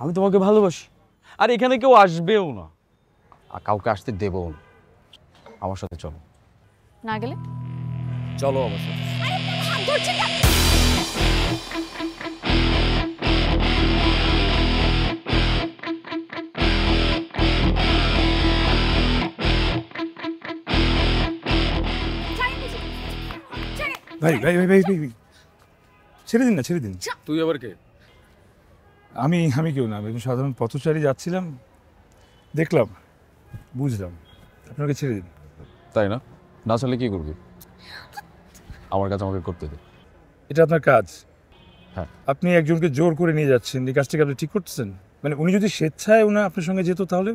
আমি তোমাকে ভালোবাসি, আর এখানে কেউ আসবেও না, আর কাউকে আসতে দেবও না। আমার সাথে চলো। না গেলে? চলো আমার সাথে। ভাই ভাই ভাই ভাই ভাই ছেড়ে দিন না, ছেড়ে দিন। তুই আবার কে? আমি আমি কেউ না, আমি সাধারণ পথচারী যাচ্ছিলাম, দেখলাম, বুঝলাম, আপনাকে ছেড়ে দিন। তাই না? না চলে কি করবি? আমার কাজ আমাকে করতে দে। এটা আপনার কাজ। হ্যাঁ। আপনি একজনকে জোর করে নিয়ে যাচ্ছেন, এই কাজটাকে আপনি ঠিক করতেছেন? মানে উনি যদি স্বেচ্ছায় ওনা আপনার সঙ্গে যেত তাহলে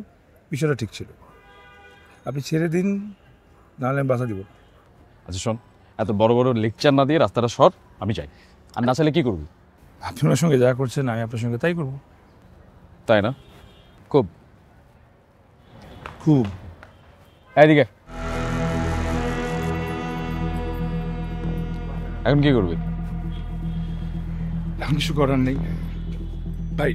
বিষয়টা ঠিক ছিল। আপনি ছেড়ে দিন, নাহলে আমি বাধা দিব। আচ্ছা শোন, এত বড় বড় লেকচার না দিয়ে রাস্তাটা সর, আমি যাই। আর না চাইলে কি করবি? আপনি ওনার সঙ্গে যা করছেন আমি আপনার সঙ্গে তাই করবো। তাই না? খুব খুব। এইদিকে। এখন কি করবি? এখন কিছু করার নেই ভাই।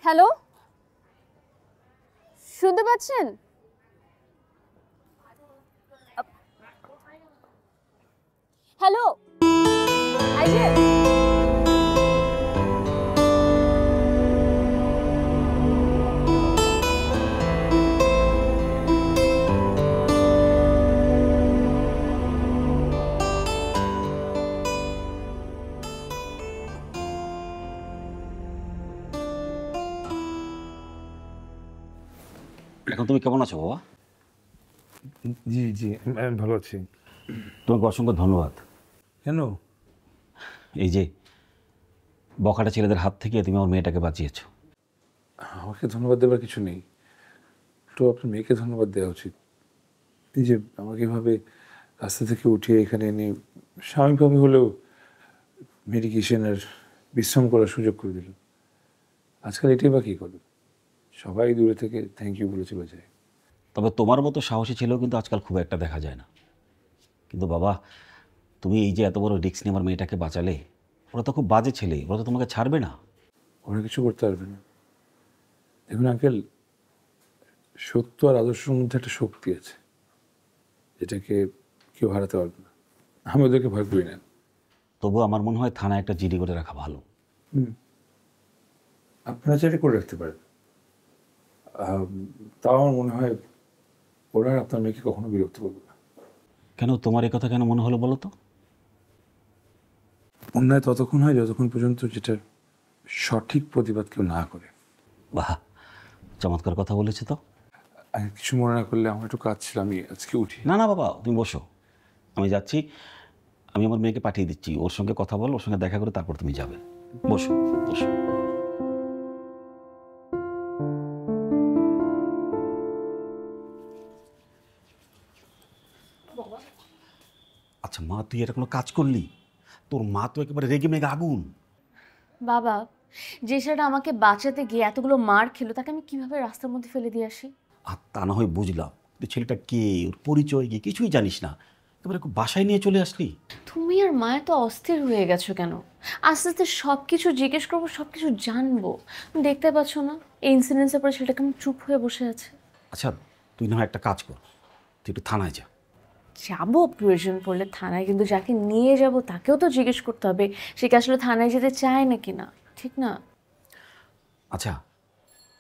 হ্যালো, শুনতে পাচ্ছেন? হ্যালো, এই যে এখন তুমি কেমন আছো বাবা? জি জি, আমি ভালো আছি। তোমাকে অসংখ্য ধন্যবাদ। কেন? এই যে বখাটা ছেলেদের হাত থেকে তুমি আমার মেয়েটাকে বাঁচিয়েছো। আমাকে ধন্যবাদ দেওয়ার কিছু নেই, তো আপনার মেয়েকে ধন্যবাদ দেওয়া উচিত। এই যে আমাকে এভাবে রাস্তা থেকে উঠিয়ে এখানে এনে স্বাভাবিকভাবে হলেও মেডিকেশন আর বিশ্রাম করার সুযোগ করে দিল। আজকাল এটাই বা কী করবে, সবাই দূরে থেকে থ্যাংক ইউ বলে চলে যায়। তবে তোমার মতো সাহসী ছেলেও কিন্তু আজকাল খুব একটা দেখা যায় না। কিন্তু বাবা, তুমি এই যে এত বড় রিস্ক নিয়ে আমার মেয়েটাকে বাঁচালে, ওরা তো খুব বাজে ছেলে, ওরা তো তোমাকে ছাড়বে না। ওরা কিছু করতে পারবে না। দেখুন আঙ্কেল, সত্য আর আদর্শের মধ্যে একটা শক্তি আছে, যেটাকে কেউ হারাতে পারবে না। আমি ওদেরকে ভয় করি না। তবুও আমার মনে হয় থানায় একটা জিডি করে রাখা ভালো। আপনারা চাইলে করে রাখতে পারেন, তাও আমার মনে হয় ওরা আর আপনার মেয়েকে কখনো বিরক্ত করবে না। কেন তোমার এই কথা কেন মনে হলো বলো তো? অন্যায় ততক্ষণ হয় যতক্ষণ পর্যন্ত যেটার সঠিক প্রতিবাদ কেউ না করে। বাহ, চমৎকার কথা বলেছো তো। আর কিছু মনে না করলে আমার একটু কাজ ছিল, আমি আজকে উঠি। না না বাবা, তুমি বসো, আমি যাচ্ছি। আমি আমার মেয়েকে পাঠিয়ে দিচ্ছি, ওর সঙ্গে কথা বল, ওর সঙ্গে দেখা করে তারপর তুমি যাবে। বসো বসো। আচ্ছা মা, তুই এটা কোনো কাজ করলি? তোর মা তো একেবারে রেগে মেগে আগুন। বাবা, যে ছেলেটা আমাকে বাঁচাতে গিয়ে এতগুলো মার খেলো, তাকে আমি কিভাবে রাস্তার মধ্যে ফেলে দিয়ে আসি? আর তা না হয় বুঝলাম, তুই ছেলেটা কে, ওর পরিচয় কি কিছুই জানিস না, একেবারে বাসায় নিয়ে চলে আসলি। তুমি আর মায়া তো অস্থির হয়ে গেছো কেন? আস্তে আস্তে সব কিছু জিজ্ঞেস করবো, সব কিছু জানবো। তুমি দেখতে পাচ্ছ না এই ইনসিডেন্সের পরে ছেলেটা কেমন চুপ হয়ে বসে আছে? আচ্ছা তুই না হয় একটা কাজ কর, তুই একটু থানায় যা। যাবো প্রয়োজন পড়লে থানায়, কিন্তু যাকে নিয়ে যাব তাকেও তো জিজ্ঞেস করতে হবে সে কি আসলে থানায় যেতে চায় নাকি না, ঠিক না? আচ্ছা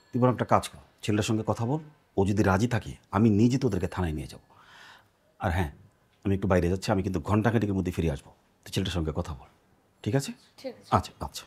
তুই বরং একটা কাজ কর, ছেলেটার সঙ্গে কথা বল, ও যদি রাজি থাকে আমি নিজে তোদেরকে থানায় নিয়ে যাব। আর হ্যাঁ, আমি একটু বাইরে যাচ্ছি, আমি কিন্তু ঘন্টাখানেকের মধ্যে ফিরে আসবো। তুই ছেলেটার সঙ্গে কথা বল, ঠিক আছে? ঠিক আছে। আচ্ছা আচ্ছা।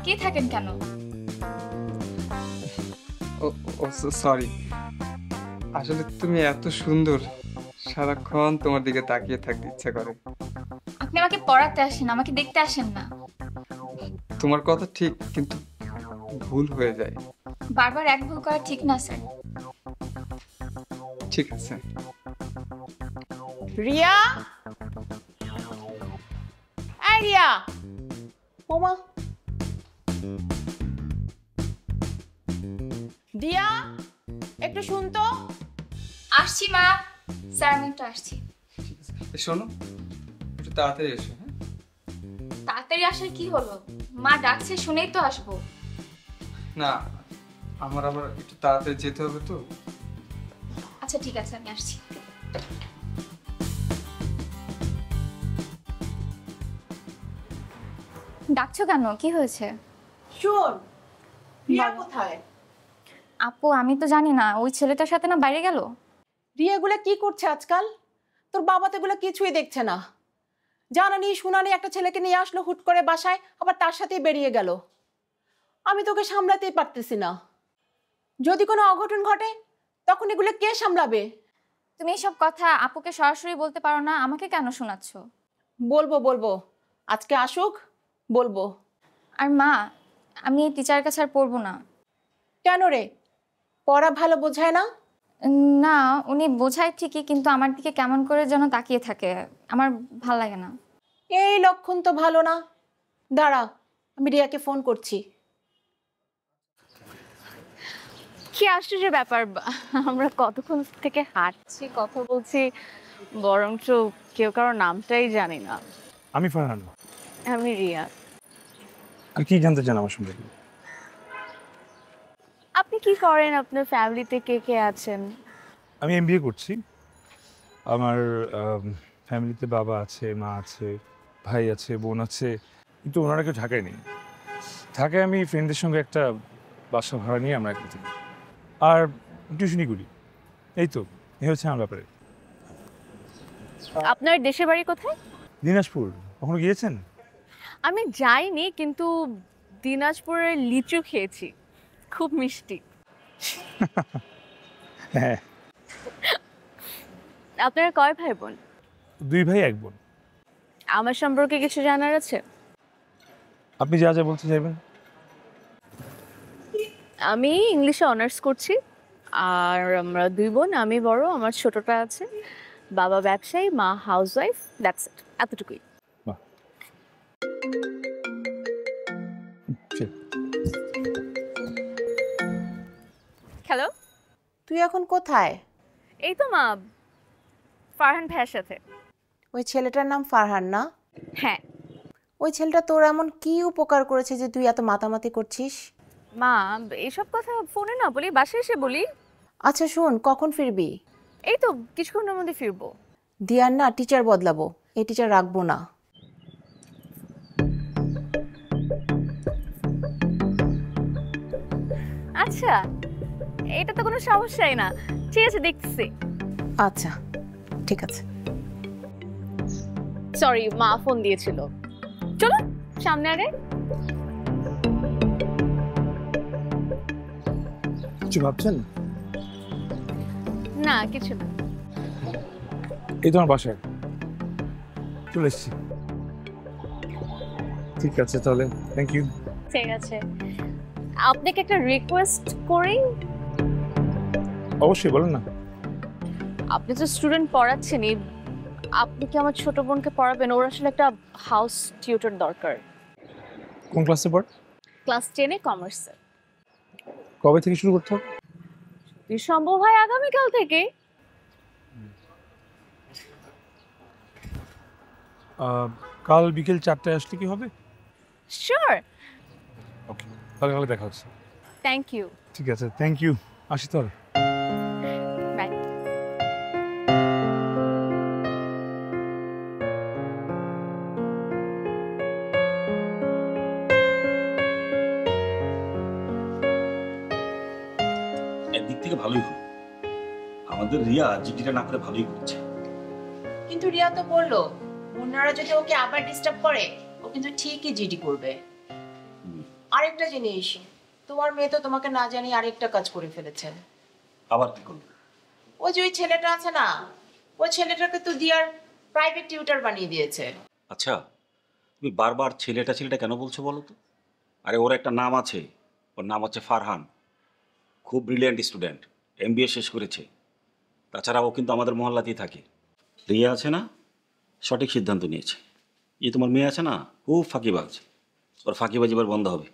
তাকিয়ে থাকেন কেন? ও সরি, আসলে তুমি এত সুন্দর, সারাক্ষণ তোমার দিকে তাকিয়ে থাকতে ইচ্ছা করে। আপনি আমাকে পড়াতে আসেন, আমাকে দেখতে আসেন না। তোমার কথা ঠিক, কিন্তু ভুল হয়ে যায়। বারবার এক ভুল করা ঠিক না স্যার। ঠিক আছে। রিয়া, এই রিয়া, ওমা, দিয়া, একটু শুনতো। আসছি মা। স্যার আমি একটু আসছি। শোনো, একটু তাড়াতাড়ি এসো। হ্যাঁ, তাড়াতাড়ি আসার কি হলো? মা ডাকছে শুনেই তো আসবো। না, আমার আবার একটু তাড়াতাড়ি যেতে হবে তো। আচ্ছা ঠিক আছে, আমি আসছি। ডাকছো কেন? কি হয়েছে? শোন, রিয়া কোথায়? আপু আমি তো জানি না, ওই ছেলেটার সাথে না বাইরে গেল। রিয়া এগুলা কি করছে আজকাল? তোর বাবা তো এগুলো কিছুই দেখছে না। জানানি শুনানি একটা ছেলেকে নিয়ে আসলো হুট করে বাসায়, আবার তার সাথেই বেরিয়ে গেল। আমি তোকে সামলাতেই পারতেছি না। যদি কোনো অঘটন ঘটে তখন এগুলো কে সামলাবে? তুমি এসব কথা আপুকে সরাসরি বলতে পারো না, আমাকে কেন শোনাচ্ছ? বলবো বলবো, আজকে আসুক বলবো। আর মা, আমি এই টিচার কাছে আর পড়বো না। কেন রে, পড়া ভালো বোঝায় না? না, উনি বোঝায় ঠিকই, কিন্তু আমার দিকে কেমন করে যেন তাকিয়ে থাকে, আমার ভাল লাগে না। এই লক্ষণ তো ভালো না। দাঁড়া, আমি রিয়াকে ফোন করছি। কি আশ্চর্য ব্যাপার, আমরা কতক্ষণ থেকে হাঁটছি, কথা বলছি, বরঞ্চ কেউ কারো নামটাই জানি না। আমি ফারহান। আমি রিয়া। আর কি জানতে চান আমার সম্পর্কে? আপনি কি করেন? আপনার ফ্যামিলিতে কে কে আছেন? আমি এমবিএ করছি। আমার ফ্যামিলিতে বাবা আছে, মা আছে, ভাই আছে, বোন আছে, কিন্তু ওনারা কেউ ঢাকায় নেই। ঢাকায় আমি ফ্রেন্ডদের সঙ্গে একটা বাসা ভাড়া নিয়ে আমরা একসাথে থাকি। আর টিউশনি করি। এই তো, এই হচ্ছে আমার ব্যাপারে। আপনার দেশের বাড়ি কোথায়? দিনাজপুর। কখনো গিয়েছেন? আমি যাইনি, কিন্তু দিনাজপুরের লিচু খেয়েছি, খুব মিষ্টি। হ্যাঁ। আপনারা কয় ভাই বোন? 2 ভাই 1 বোন। আমার সম্পর্কে কিছু জানার আছে? আপনি যা যা বলতে চাইবেন। আমি ইংলিশে অনার্স করছি, আর আমরা 2 বোন, আমি বড়, আমার ছোটটা আছে। বাবা ব্যবসায়ী, মা হাউসওয়াইফ, দ্যাটস ইট, এতটুকুই। বাহ। ঠিক। হ্যালো, তুই এখন কোথায়? এই তো মা, ফারহান ভাইয়ের সাথে। ওই ছেলেটার নাম ফারহান না? হ্যাঁ ওই ছেলেটা তোর এমন কি উপকার করেছে যে তুই এত মাতামাতি করছিস? মা, এইসব কথা ফোনে না বলি, বাসায় এসে বলি। আচ্ছা শোন, কখন ফিরবি? এই তো কিছুক্ষণের মধ্যে ফিরবো। দিয়ার না টিচার বদলাবো, এই টিচার রাখবো না। আচ্ছা, এটা তো কোনো সমস্যাই না, ঠিক আছে দেখতেছি। আচ্ছা ঠিক আছে। সরি, মা ফোন দিয়েছিল। চলো সামনে আগে। কিছু ভাবছেন? না কিছু না। এই তো আমার বাসায় চলে এসেছি। ঠিক আছে তাহলে, থ্যাংক ইউ। ঠিক আছে, আপনাকে একটা রিকোয়েস্ট করি। অবশ্যই বলেন না। আপনি তো স্টুডেন্ট পড়াচ্ছেনই, আপনি কি আমার ছোট বোনকে পড়াবেন? ওর আসলে একটা হাউস টিউটর দরকার। কোন ক্লাসে পড়? ক্লাস 10-এ কমার্সে। কবে থেকে শুরু করতে হবে? যদি সম্ভব হয় আগামীকাল থেকে। কাল বিকেল 4টায় আসলে কি হবে? শিওর। ওকে, তাহলে কালকে দেখা হচ্ছে। Thank you. ঠিক আছে, থ্যাংক ইউ। আসি তাহলে। বাই। একদিক থেকে ভালোই হলো, আমাদের রিয়া জিডিটা না করে ভালোই করছে। কিন্তু রিয়া তো বললো মুন্নারা যদি ওকে আবার ডিস্টার্ব করে ও কিন্তু ঠিকই জিডি করবে। আরেকটা জিনিস, তোমার মেয়ে তো তোমাকে না জানি আরেকটা কাজ করে ফেলেছে। আবার কি করবো? ওই যে ওই ছেলেটা আছে না, ওই ছেলেটাকে তো দিয়ার প্রাইভেট টিউটর বানিয়ে দিয়েছে। আচ্ছা, তুমি বারবার ছেলেটা ছেলেটা কেন বলছো বলো তো? আরে ওর একটা নাম আছে, ওর নাম হচ্ছে ফারহান। খুব ব্রিলিয়ান্ট স্টুডেন্ট, MBA শেষ করেছে। তাছাড়া ও কিন্তু আমাদের মহল্লাতেই থাকে। রিয়া আছে না, সঠিক সিদ্ধান্ত নিয়েছে। এই তোমার মেয়ে আছে না, খুব ফাঁকিবাজ। ওর ফাঁকিবাজ এবার বন্ধ হবে।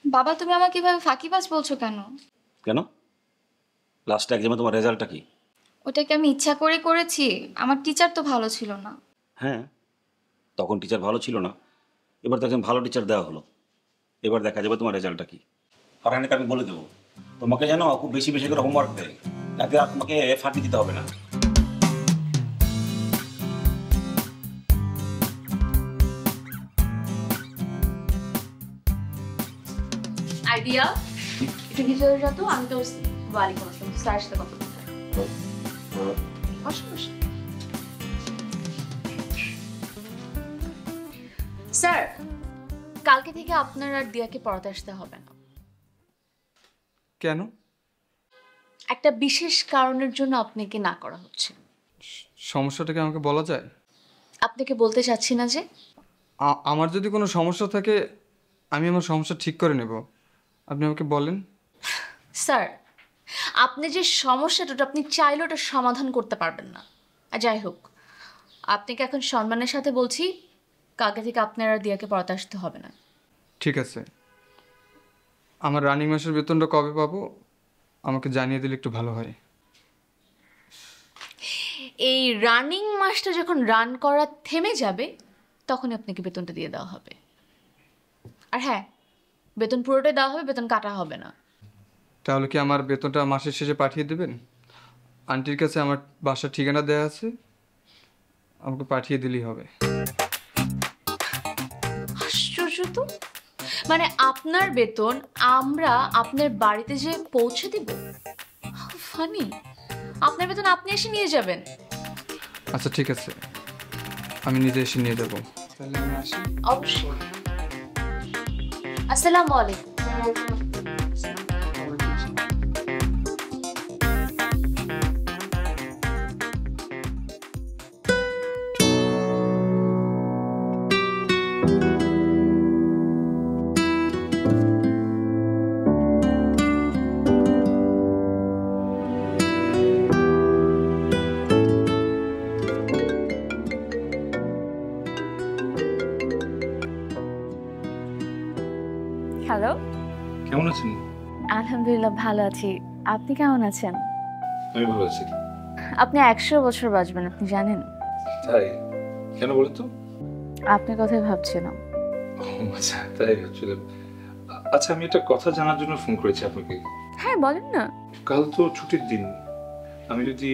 বাবা, তুমি আমাকে এভাবে ফাঁকিবাজ বলছো কেন? কেন? লাস্ট এক্সামে তোমার রেজাল্টটা কি? ওটা কি আমি ইচ্ছা করে করেছি? আমার টিচার তো ভালো ছিল না। হ্যাঁ, তখন টিচার ভালো ছিল না, এবার তো একজন ভালো টিচার দেওয়া হলো। এবার দেখা যাবে তোমার রেজাল্টটা কি। ফারহানকে আমি বলে দেবো তোমাকে যেন খুব বেশি বেশি করে হোমওয়ার্ক দেয়, যাতে আর তোমাকে ফাঁকি দিতে হবে না। আইডিয়া একটু ভিতরে যা তো, আমি তো ওয়ালাইকুম আসসালাম স্যারের সাথে কথা বলতে। বসো বসো। স্যার, কালকে থেকে আপনার আর দিয়াকে পড়াতে আসতে হবে না। কেন? একটা বিশেষ কারণের জন্য আপনাকে না করা হচ্ছে। সমস্যাটা কি আমাকে বলা যায়? আপনাকে বলতে চাচ্ছি না যে। আমার যদি কোনো সমস্যা থাকে আমি আমার সমস্যা ঠিক করে নেব, আপনি আমাকে বলেন। স্যার, আপনি যে সমস্যাটা আপনি চাইলে ওটা সমাধান করতে পারবেন না। আর যাই হোক, আপনাকে এখন সম্মানের সাথে বলছি, কালকে থেকে আপনার আর দিয়াকে পড়াতে আসতে হবে না। ঠিক আছে, আমার রানিং মাসের বেতনটা কবে পাবো আমাকে জানিয়ে দিলে একটু ভালো হয়। এই রানিং মাসটা যখন রান করা থেমে যাবে তখনই আপনাকে বেতনটা দিয়ে দেওয়া হবে। আর হ্যাঁ, বেতন পুরোটাই দেওয়া হবে, বেতন কাটা হবে না। তাহলে কি আমার বেতনটা মাসের শেষে পাঠিয়ে দেবেন? আন্টির কাছে আমার বাসার ঠিকানা দেওয়া আছে, আমাকে পাঠিয়ে দিলেই হবে। আশ্চর্য তো, মানে আপনার বেতন আমরা আপনার বাড়িতে যে পৌঁছে দিব? ফানি, আপনার বেতন আপনি এসে নিয়ে যাবেন। আচ্ছা ঠিক আছে, আমি নিজে এসে নিয়ে যাবো। তাহলে আমি আসি। অবশ্যই। আসসালামু আলাইকুম। হ্যালো। কেমন আছেন? আলহামদুলিল্লাহ ভালো আছি, আপনি কেমন আছেন? আমি ভালো আছি। আপনি 100 বছর বাঁচবেন, আপনি জানেন? তাই? কেন বলো তো? আপনার কথাই ভাবছিলাম। আচ্ছা, তাই হচ্ছিল। আচ্ছা, আমি একটা কথা জানার জন্য ফোন করেছি আপনাকে। হ্যাঁ বলেন না। কাল তো ছুটির দিন, আমি যদি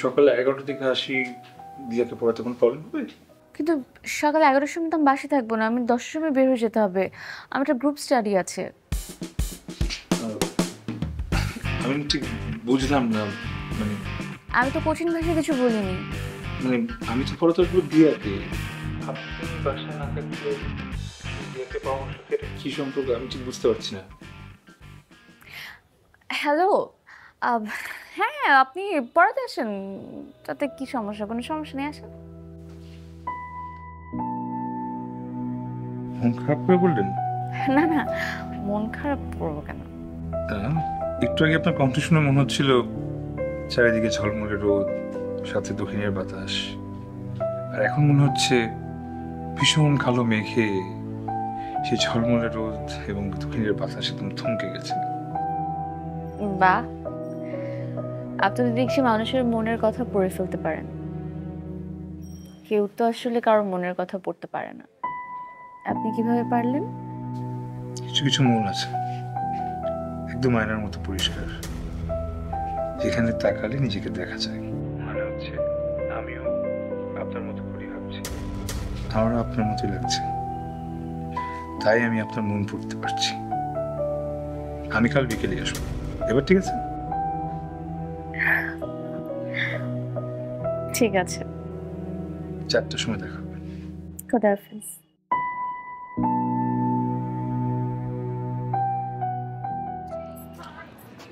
সকালে 11টার দিকে আসি দিয়াকে পড়াতে কোনো প্রবলেম হবে? কিন্তু সকাল 11টার সময় তো আমি বাসে থাকবো না, আমি 10টার সময় বের হয়ে যেতে হবে, আমার একটা গ্রুপ স্টাডি আছে। আমি ঠিক বুঝলাম না, মানে আমি তো কঠিন ভাষায় কিছু বলিনি। মানে আমি তো পড়াতে আসবো দিয়াকে, আপনি বাসায় না থাকলে দিয়াকে পরামর্শ এটা কি সম্পর্ক আমি ঠিক বুঝতে পারছি না। হ্যালো, হ্যাঁ আপনি পড়াতে আসেন, তাতে কি সমস্যা? কোনো সমস্যা নেই, আসেন। মন খারাপ করে বললেন? না না, মন খারাপ করবো কেন? একটু আগে আপনার কণ্ঠ শুনে মনে হচ্ছিল চারিদিকে ঝলমলে রোদ, সাথে দক্ষিণের বাতাস, আর এখন মনে হচ্ছে ভীষণ কালো মেঘে সেই ঝলমলে রোদ এবং দক্ষিণের বাতাস একদম থমকে গেছে। বাহ, আপনি তো দেখছি মানুষের মনের কথা পড়ে ফেলতে পারেন। কেউ তো আসলে কারোর মনের কথা পড়তে পারে না। আপনি কিভাবে পারলেন? কিছু কিছু মন আছে একদম আয়নার মতো পরিষ্কার, যেখানে তাকালে নিজেকে দেখা যায়। মনে হচ্ছে আমিও আপনার মতো করে ভাবছি, আমারও আপনার মতোই লাগছে, তাই আমি আপনার মন পড়তে পারছি। আমি কাল বিকেলে আসবো, এবার ঠিক আছে? ঠিক আছে, 4টার সময় দেখা হবে। খোদা হাফেজ।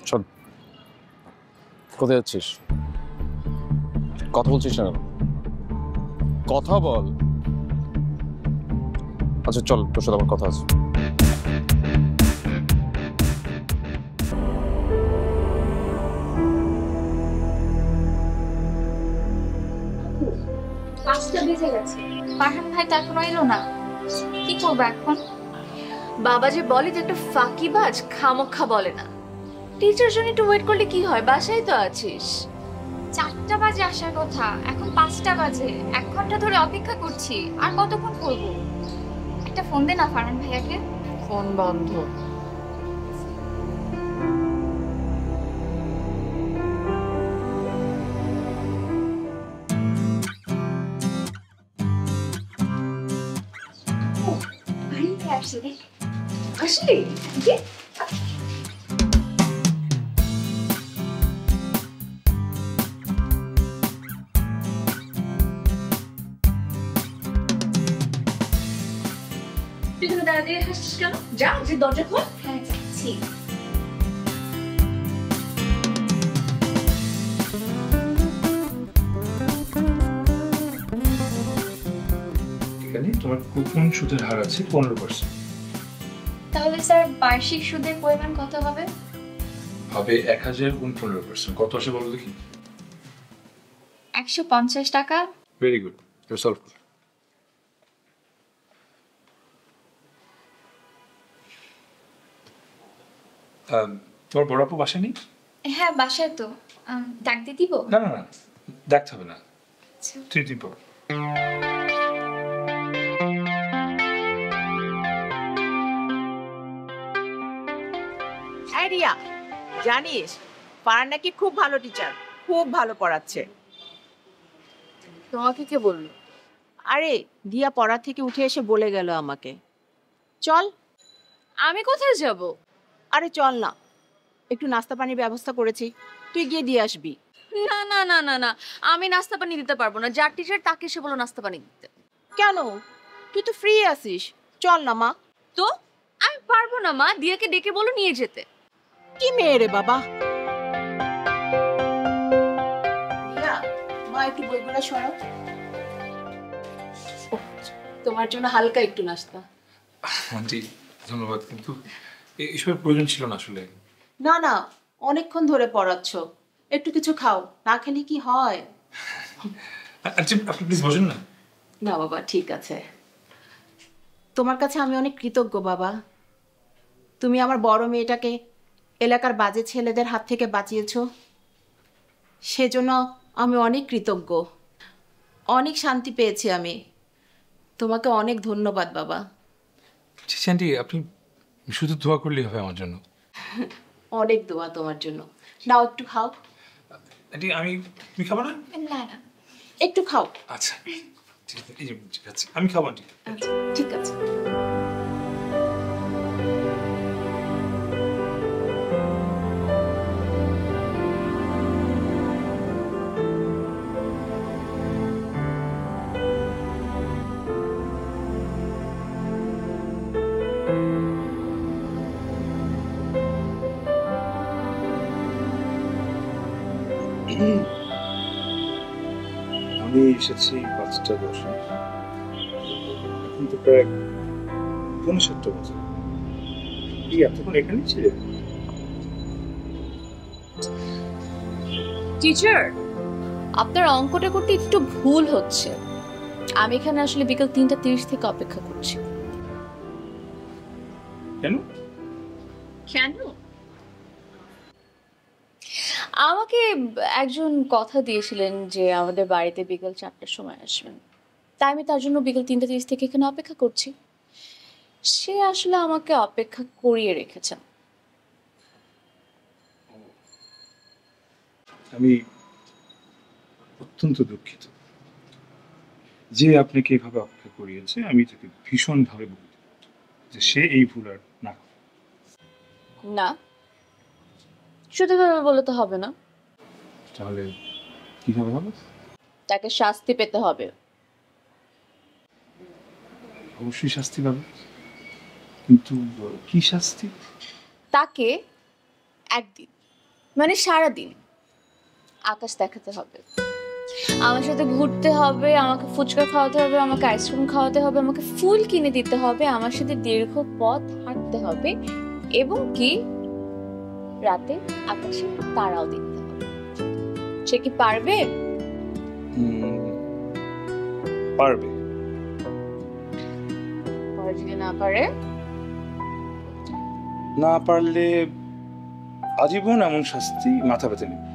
শোন, কোথায় যাচ্ছিস? কথা বলছিস না কেন? কথা বল। আচ্ছা চল, তোর সাথে আমার কথা আছে। পাঁচটা বেজে গেছে, ফারহান ভাই তো এখনো এলো না। কি করবো এখন? বাবা যে বলে যে একটা ফাঁকিবাজ খামোক্ষা বলে না। টিচার জন্য একটু ওয়েট করলে কি হয়, বাসায় তো আছিস। 4টা বাজে আসার কথা, এখন 5টা বাজে। 1 ঘন্টা ধরে অপেক্ষা করছি, আর কতক্ষণ করবো? একটা ফোন দে না ফারহান ভাইয়াকে। ফোন বন্ধ। আসলে তুই এখানে দাঁড়িয়ে দাঁড়িয়ে হাসছিস কেন? যা, যে দরজা খোল। হ্যাঁ যাচ্ছি। এখানে তোমার কুপন সুদের হার আছে 15%। তাহলে স্যার বার্ষিক সুদের পরিমাণ কত হবে? হবে 1000 গুণ 15%। কত আসে বলো দেখি? 150 টাকা। ভেরি গুড, ইউ সলভ করো। তোমার বড় আপু বাসা নেই? হ্যাঁ বাসায় তো। ডাক দিয়ে দিব? না না না, দেখতে হবে না। তুই পড়ো। এই রিয়া, জানিস পারান নাকি খুব ভালো টিচার, খুব ভালো পড়াচ্ছে। তোমাকে কে বললো? আরে দিয়া পড়া থেকে উঠে এসে বলে গেল আমাকে। চল। আমি কোথায় যাব? আরে চল না, একটু নাস্তা পানির ব্যবস্থা করেছি, তুই গিয়ে দিয়ে আসবি। না না না না না, আমি নাস্তা পানি দিতে পারবো না। যার টিচার তাকে সে বলো নাস্তা পানি দিতে। কেন? তুই তো ফ্রি আছিস, চল না মা। তো আমি পারবো না মা, দিয়াকে ডেকে বলো নিয়ে যেতে। কি মেয়ে রে বাবা। দিয়া, মা একটু বইগুলো সরাও। তোমার জন্য হালকা একটু নাস্তা। আন্টি ধন্যবাদ, কিন্তু এসবের প্রয়োজন ছিল না আসলে। না না, অনেকক্ষণ ধরে পড়াচ্ছ, একটু কিছু খাও, না খেলে কি হয়? আন্টি আপনি প্লিজ বসেন না। না বাবা ঠিক আছে। তোমার কাছে আমি অনেক কৃতজ্ঞ বাবা। তুমি আমার বড় মেয়েটাকে এলাকার বাজে ছেলেদের হাত থেকে বাঁচিয়েছো, সেজন্য আমি অনেক কৃতজ্ঞ। অনেক শান্তি পেয়েছি আমি। তোমাকে অনেক ধন্যবাদ বাবা। আন্টি আপনি শুধু দোয়া করলেই হবে আমার জন্য। অনেক দোয়া তোমার জন্য। নাও একটু খাও। আন্টি তুমি খাবো না? না না, একটু খাও। আচ্ছা ঠিক আছে, এই যে ঠিক আছে, আমি খাবো আন্টি। আচ্ছা ঠিক আছে। আমি এসেছি 5টা 10। এখন তো প্রায় 7:30 বাজে। এই এতক্ষণ এখানেই ছিলে? টিচার, আপনার অঙ্কটা করতে একটু ভুল হচ্ছে। আমি এখানে আসলে বিকেল 3:30 থেকে অপেক্ষা করছি। কেন? কেন? আমাকে একজন কথা দিয়েছিলেন যে আমাদের বাড়িতে বিকেল 4টার সময় আসবেন, তাই আমি তার জন্য বিকেল 3:30 থেকে এখানে অপেক্ষা করছি। সে আসলে আমাকে অপেক্ষা করিয়ে রেখেছেন। আমি অত্যন্ত দুঃখিত যে আপনাকে এভাবে অপেক্ষা করিয়েছে। আমি তাকে ভীষণভাবে বলি যে সে এই ভুল আর না করে। না, শুধু ভাবে বলে তো হবে না, তাহলে কিভাবে হবে? তাকে শাস্তি পেতে হবে। অবশ্যই শাস্তি পাবে, কিন্তু কি শাস্তি? তাকে একদিন মানে সারাদিন আকাশ দেখাতে হবে, আমার সাথে ঘুরতে হবে, আমাকে ফুচকা খাওয়াতে হবে, আমাকে আইসক্রিম খাওয়াতে হবে, আমাকে ফুল কিনে দিতে হবে, আমার সাথে দীর্ঘ পথ হাঁটতে হবে, এবং কি রাতে আকাশে তারাও দেখতে হবে। সে কি পারবে? পারবে। পরে যদি না পারে? না পারলে আজীবন এমন শাস্তি মাথা পেতে নেবে।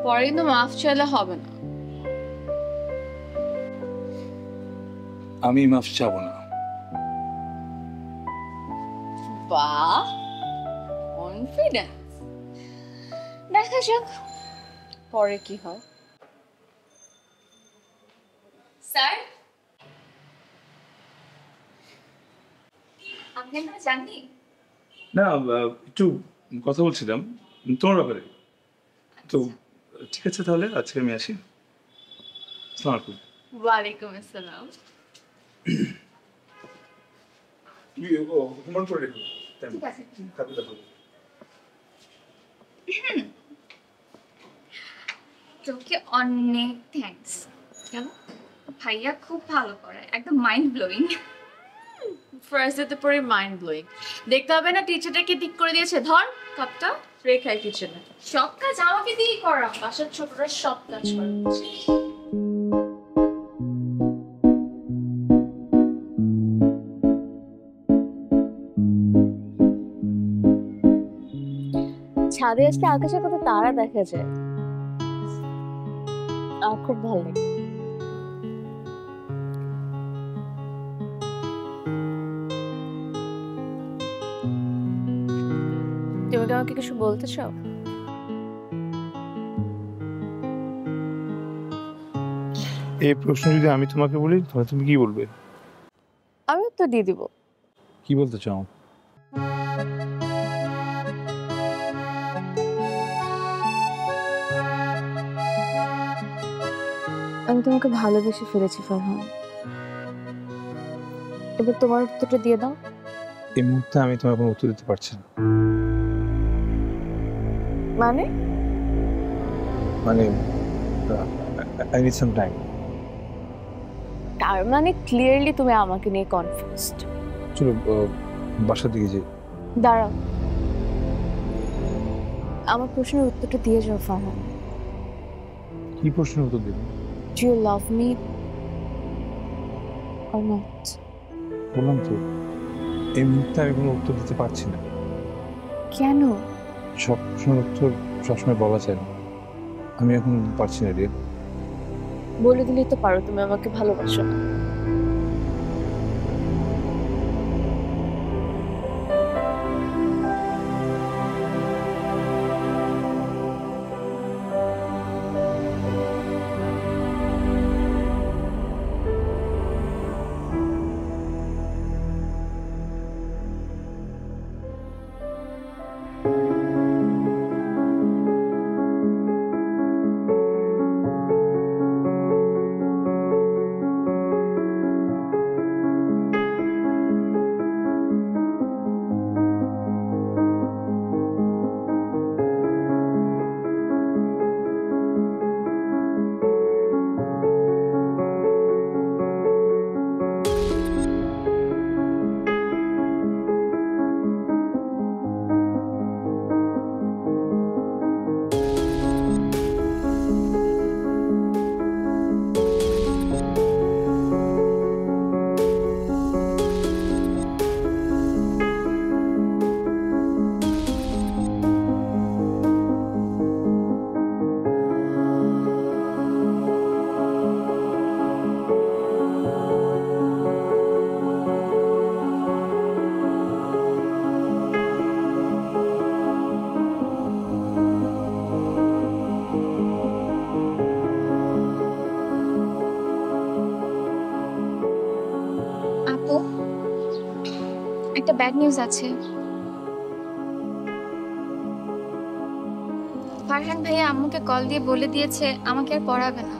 পরে কিন্তু মাফ চাইলে হবে না। আমি মাফ চাবো না। বাহ, কনফিডেন্স। দেখা যাক পরে কি হয়। স্যার, আপনি এখনো জাননি? না, একটু কথা বলছিলাম তোমার ব্যাপারে। তো ঠিক আছে, তাহলে আজকে আমি আসি। আসসালামু আলাইকুম। ওয়ালাইকুম আসসালাম। হোমওয়ার্ক করে রেখো। ঠিক আছে। কালকে দেখো। তোকে অনেক থ্যাঙ্কস। কেন? ভাইয়া খুব ভালো করে, একদম মাইন্ড ব্লোয়িং। ফার্স্টে তো পুরো মাইন্ড ব্লোয়িং। দেখতে হবে না টিচারটা কি ঠিক করে দিয়েছে। ধর কাপটা রেখায় কিচেনে। সব কাজ আমাকে দিয়ে করা। বাসার ছোটরা সব কাজ করে। ছাদে আসলে আকাশে কত তারা দেখা যায়, আমার খুব ভালো লাগে। তুমি কি আমাকে কিছু বলতে চাও? এই প্রশ্ন যদি আমি তোমাকে বলি তাহলে তুমি কি বলবে? আমি তো দিয়ে দিব। কি বলতে চাও? আমি তোমাকে ভালোবেসে ফেলেছি ফারহান। এবার তোমার উত্তরটা দিয়ে দাও। এই মুহূর্তে আমি তোমার কোনো উত্তর দিতে পারছি না। মানে মানে আই নিড সাম টাইম। তার মানে ক্লিয়ারলি তুমি আমাকে নিয়ে কনফিউজড। চলো বাসার দিকে যাই। দাঁড়াও, আমার প্রশ্নের উত্তরটা দিয়ে যাও ফারহান। কি প্রশ্নের উত্তর দেবো? Do you love me or not? বললাম তো এই মুহূর্তে আমি কোনো উত্তর দিতে পারছি না। কেন? সব প্রশ্নের উত্তর সবসময় বলা যায় না। আমি এখন পারছি না রে। বলে দিলেই তো পারো তুমি আমাকে ভালোবাসো না। আপু, একটা ব্যাড নিউজ আছে। ফারহান ভাইয়া আম্মুকে কল দিয়ে বলে দিয়েছে আমাকে আর পড়াবে না।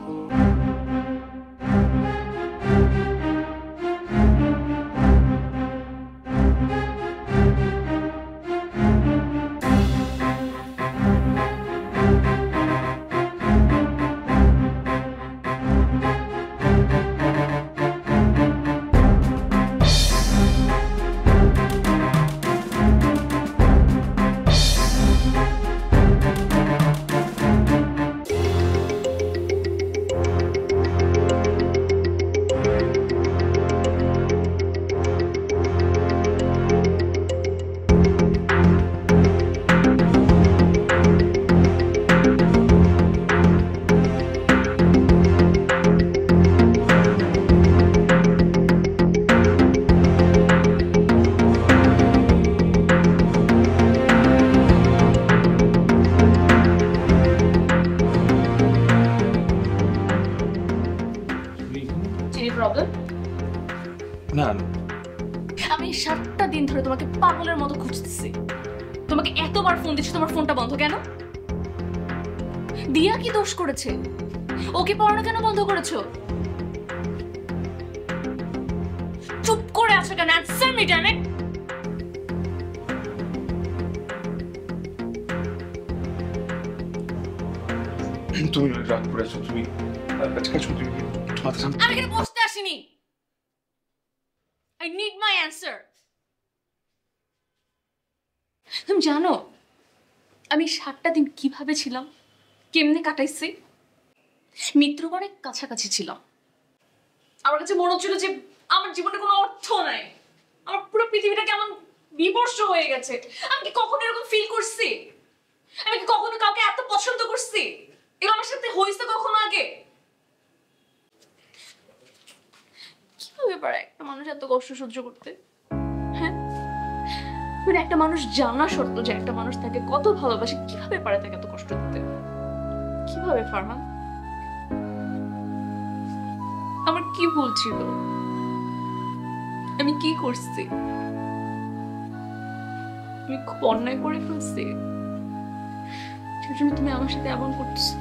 আমি 7টা দিন ধরে তোমাকে পাগলের মতো খুঁজতেছি। তোমাকে এতবার ফোন দিচ্ছি, তোমার ফোনটা বন্ধ কেন? দিয়া কি দোষ করেছে? ওকে পড়ানো কেন বন্ধ করেছো? চুপ করে আছো কেন? Answer me damn it. তুমি রাগ করেছো, তুমি তুমি মাথা ঠান্ডা। আমি এখানে বসতে আসিনি। I need my answer. তুমি জানো আমি 7টা দিন কিভাবে ছিলাম, কেমনে কাটাইছি? মিত্রগণের কাছাকাছি ছিলাম। আমার কাছে মনে হচ্ছিল যে আমার জীবনে কোনো অর্থ নাই, আমার পুরো পৃথিবীটা কেমন বিমর্ষ হয়ে গেছে। আমি কি কখনো এরকম ফিল করছি? আমি কি কখনো কাউকে এত পছন্দ করছি? এগুলো আমার সাথে হয়েছে কখনো আগে? কিভাবে পারে একটা মানুষ এত কষ্ট সহ্য করতে? হ্যাঁ, মানে একটা মানুষ জানা সত্য যে একটা মানুষ তাকে কত ভালোবাসে, কিভাবে পারে তাকে এত কষ্ট দিতে? কিভাবে ফারহান? আমার কি ভুল ছিল? আমি কি করছি? আমি খুব অন্যায় করে ফেলছি, সেই জন্য তুমি আমার সাথে এমন করছো।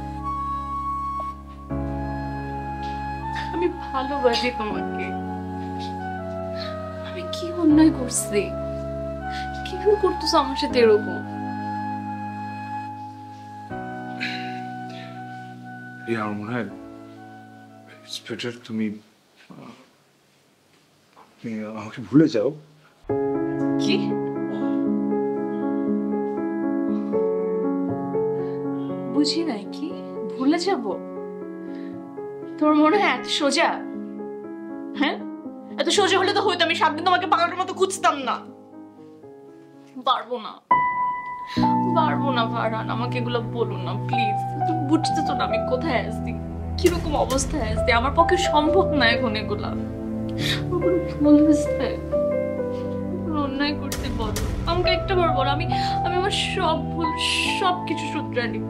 আমি ভালোবাসি তোমাকে। আমি কি অন্যায় করছি? কিভাবে করতেছো আমার সাথে এরকম? আমার মনে হয় ইটস বেটার তুমি আমাকে ভুলে যাও। কি? বুঝি নাই, কি ভুলে যাব? তোর মনে হয় এত সোজা? হ্যাঁ, এত সোজা হলে তো হয়তো আমি 7 দিন তোমাকে পাগলের মতো খুঁজতাম না। পারবো না, পারবো না ফারহান, আমাকে এগুলো বলো না প্লিজ। তুমি বুঝতে তো না আমি কোথায় আসছি, কিরকম অবস্থায় আসছি। আমার পক্ষে সম্ভব না এখন এগুলা। অন্যায় করতে বলো, আমাকে একটা বার বলো, আমি আমার সব ভুল সবকিছু শুধরে নিব।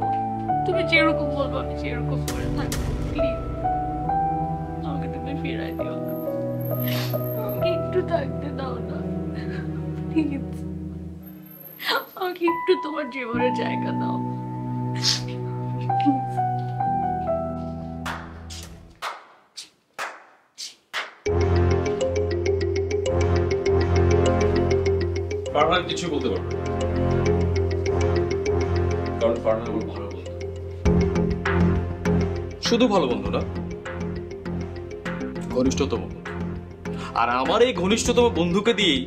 তুমি যেরকম বলবো আমি সেরকম করে থাকবো। প্লিজ আমাকে তুমি ফিরাই দিও না, আমাকে একটু থাকতে দাও না প্লিজ। আমাকে একটু তোমার জীবনে জায়গা দাও। ফারহান কিছু বলতে পারবে না, কারণ ফারহান আমার ভালো বন্ধু। শুধু ভালো বন্ধু না, ঘনিষ্ঠতম বন্ধু। আর আমার এই ঘনিষ্ঠতম বন্ধুকে দিয়েই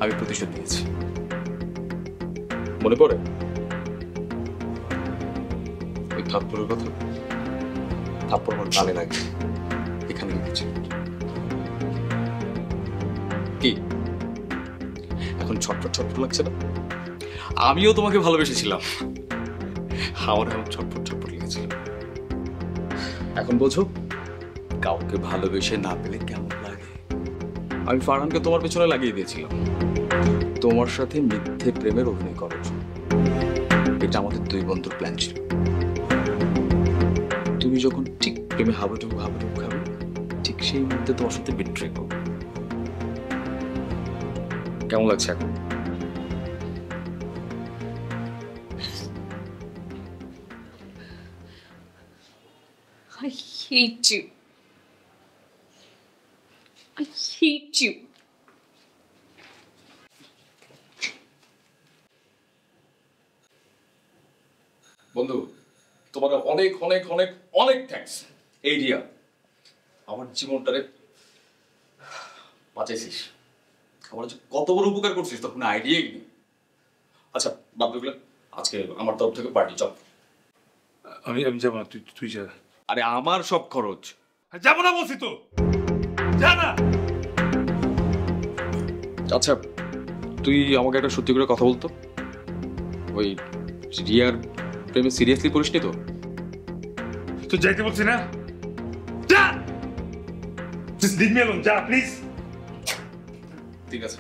আমি প্রতিশোধ নিয়েছি। মনে পড়ে ওই থাপ্পড়ের কথা? থাপ্পড় আমার কানে লাগে, এখানে লিখেছি। কি এখন ছটফট ছটফট লাগছে না? আমিও তোমাকে ভালোবেসেছিলাম, আমার এখন ছটফট ছটফট লেগেছিল। এখন বোঝো কাউকে ভালোবেসে না পেলে কেমন লাগে। আমি ফারহানকে তোমার পেছনে লাগিয়ে দিয়েছিলাম তোমার সাথে মিথ্যে প্রেমের অভিনয় করার জন্য। এটা আমাদের 2 বন্ধুর প্ল্যান ছিল। তুমি যখন ঠিক প্রেমে হাবুডুবু খাবে, ঠিক সেই মুহূর্তে তোমার সাথে বিট্রে করবো। কেমন লাগছে এখন? I hate you. I hate you. বন্ধু, তোমাকে অনেক অনেক অনেক অনেক থ্যাঙ্কস। এই রিয়া, আমার জীবনটারে বাঁচাইছিস। আমার যে কত বড় উপকার করছিস তখন আইডিয়াই নেই। আচ্ছা বাবুগুলো, আজকে আমার তরফ থেকে পার্টি চল। আমি যাবো না, তুই যা। আরে আমার সব খরচ। যাবো না বলছি তো, যা না। আচ্ছা তুই আমাকে একটা সত্যি করে কথা বলতো, ওই রিয়ার প্রেমে সিরিয়াসলি পড়িসনি তো? তুই যাইতে বলছি না, যা। Just leave me alone, যা প্লিজ। ঠিক আছে।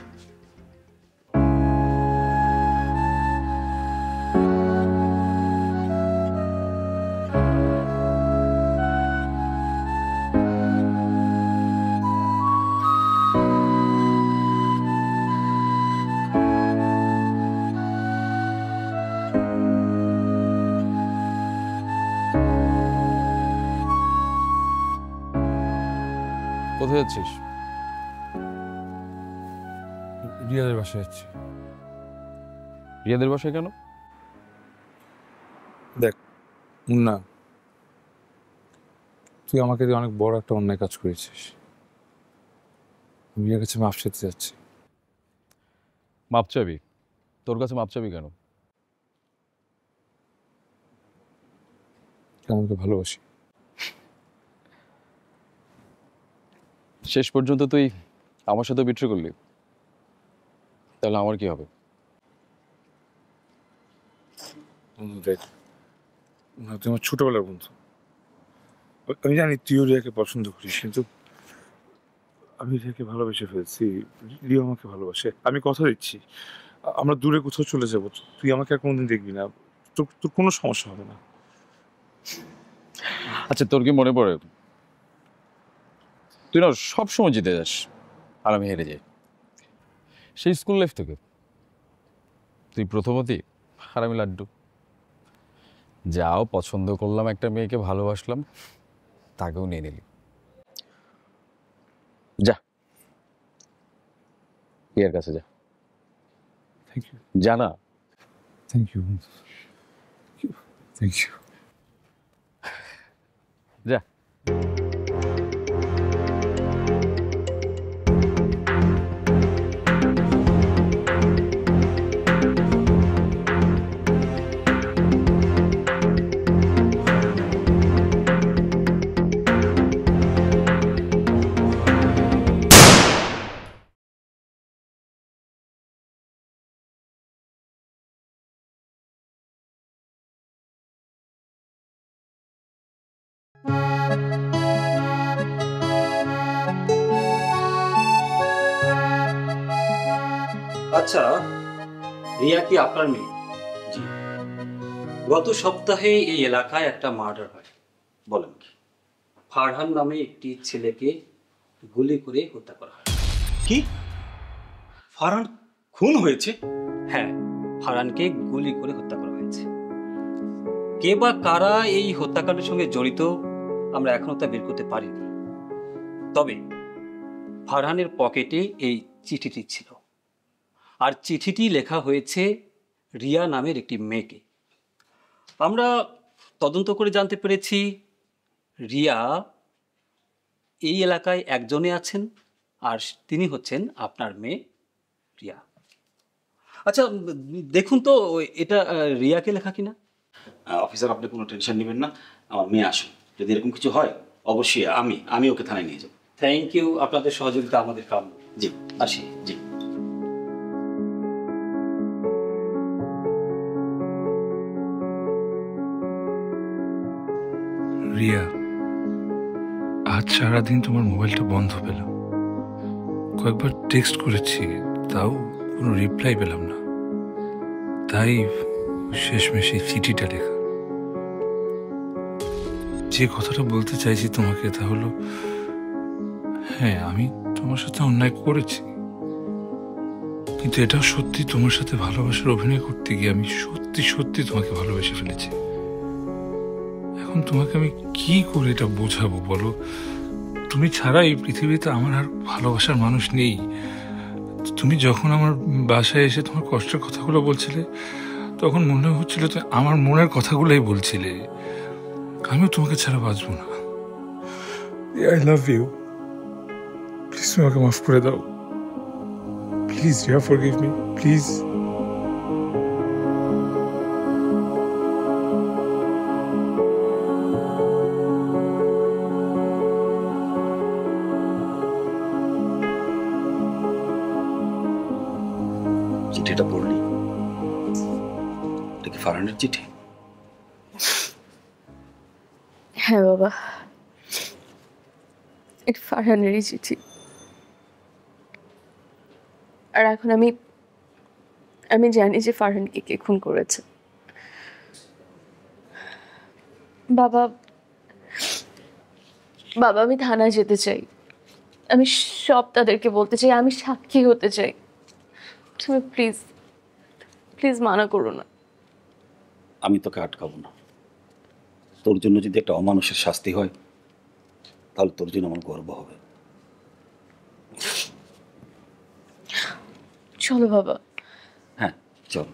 কোথায় যাচ্ছিস? রিয়াদের বাসায় যাচ্ছি। রিয়াদের বাসায় কেন? দেখ মুন্না, তুই আমাকে দিয়ে অনেক বড় একটা অন্যায় কাজ করেছিস। আমি রিয়ার কাছে মাফ চাইতে যাচ্ছি। মাপ চাবি? তোর কাছে মাপ চাবি কেন? আমাকে ভালোবাসি। শেষ পর্যন্ত তুই আমার সাথে বিট্রে করলি, তাহলে আমার কি হবে? দেখ, তুই আমার ছোটবেলার বন্ধু। আমি জানি তুইও রিয়াকে পছন্দ করিস, কিন্তু আমি রিয়াকে ভালোবেসে ফেলছি। রিয়া আমাকে ভালোবাসে। আমি কথা দিচ্ছি, আমরা দূরে কোথাও চলে যাবো, তুই আমাকে আর কোনোদিন দেখবি না। তোর কোনো সমস্যা হবে না। আচ্ছা, তোর কি মনে পড়ে তুই না সবসময় জিতে যাস আর আমি হেরে যাই? সেই স্কুল লাইফ থেকে তুই প্রথমতই আর আমি লাড্ডু। যাও পছন্দ করলাম একটা মেয়েকে, ভালোবাসলাম, তাকেও নিয়ে নিলি। যা বিয়ের কাছে যা। Thank you. যা না। Thank you. Thank you. যা। আচ্ছা, রিয়া কি আপনার মেয়ে? জি। গত সপ্তাহে এই এলাকায় একটা মার্ডার হয়। বলেন কি? ফারহান নামে একটি ছেলেকে গুলি করে হত্যা করা হয়। কি? ফারহান খুন হয়েছে? হ্যাঁ, ফারহানকে গুলি করে হত্যা করা হয়েছে। কে বা কারা এই হত্যাকাণ্ডের সঙ্গে জড়িত আমরা এখনো তা বের করতে পারিনি। তবে ফারহানের পকেটে এই চিঠিটি ছিল, আর চিঠিটি লেখা হয়েছে রিয়া নামের একটি মেয়েকে। আমরা তদন্ত করে জানতে পেরেছি রিয়া এই এলাকায় একজনে আছেন, আর তিনি হচ্ছেন আপনার মেয়ে রিয়া। আচ্ছা, দেখুন তো এটা রিয়াকে লেখা কিনা। অফিসার, আপনি কোনো টেনশন নেবেন না, আমার মেয়ে আসুন। যদি এরকম কিছু হয় অবশ্যই আমি ওকে থানায় নিয়ে যাব। থ্যাংক ইউ, আপনাদের সহযোগিতা আমাদের কাম্য। জি, আসি। জি। রিয়া, আজ সারাদিন তোমার মোবাইলটা বন্ধ পেলাম। কয়েকবার টেক্সট করেছি, তাও কোনো রিপ্লাই পেলাম না। তাই শেষমেশ এই চিঠিটা লেখা। যে কথাটা বলতে চাইছি তোমাকে তা হলো, হ্যাঁ আমি তোমার সাথে অন্যায় করেছি, কিন্তু এটাও সত্যি তোমার সাথে ভালোবাসার অভিনয় করতে গিয়ে আমি সত্যি সত্যি তোমাকে ভালোবেসে ফেলেছি। এখন তোমাকে আমি কি করে এটা বোঝাবো বলো? তুমি ছাড়া এই পৃথিবীতে আমার আর ভালোবাসার মানুষ নেই। তুমি যখন আমার বাসায় এসে তোমার কষ্টের কথাগুলো বলছিলে, তখন মনে হচ্ছিল তো আমার মনের কথাগুলোই বলছিলে। আমিও তোমাকে ছাড়া বাঁচবো না। I love you. প্লিজ তুমি আমাকে মাফ করে দাও। Please Riya, forgive me please. চিঠিটা পড়লি? এটা কি ফারহানের চিঠি? হ্যাঁ বাবা, এটা ফারহানেরই চিঠি। আর এখন আমি জানি যে ফারহানকে কে খুন করেছে। বাবা বাবা আমি থানায় যেতে চাই। আমি সব তাদেরকে বলতে চাই, আমি সাক্ষী হতে চাই। তুমি প্লিজ প্লিজ মানা করো না। আমি তোকে আটকাবো না। তোর জন্য যদি একটা অমানুষের শাস্তি হয়, তাহলে তোর জন্য আমার গর্ব হবে। চলো বাবা। হ্যাঁ চল।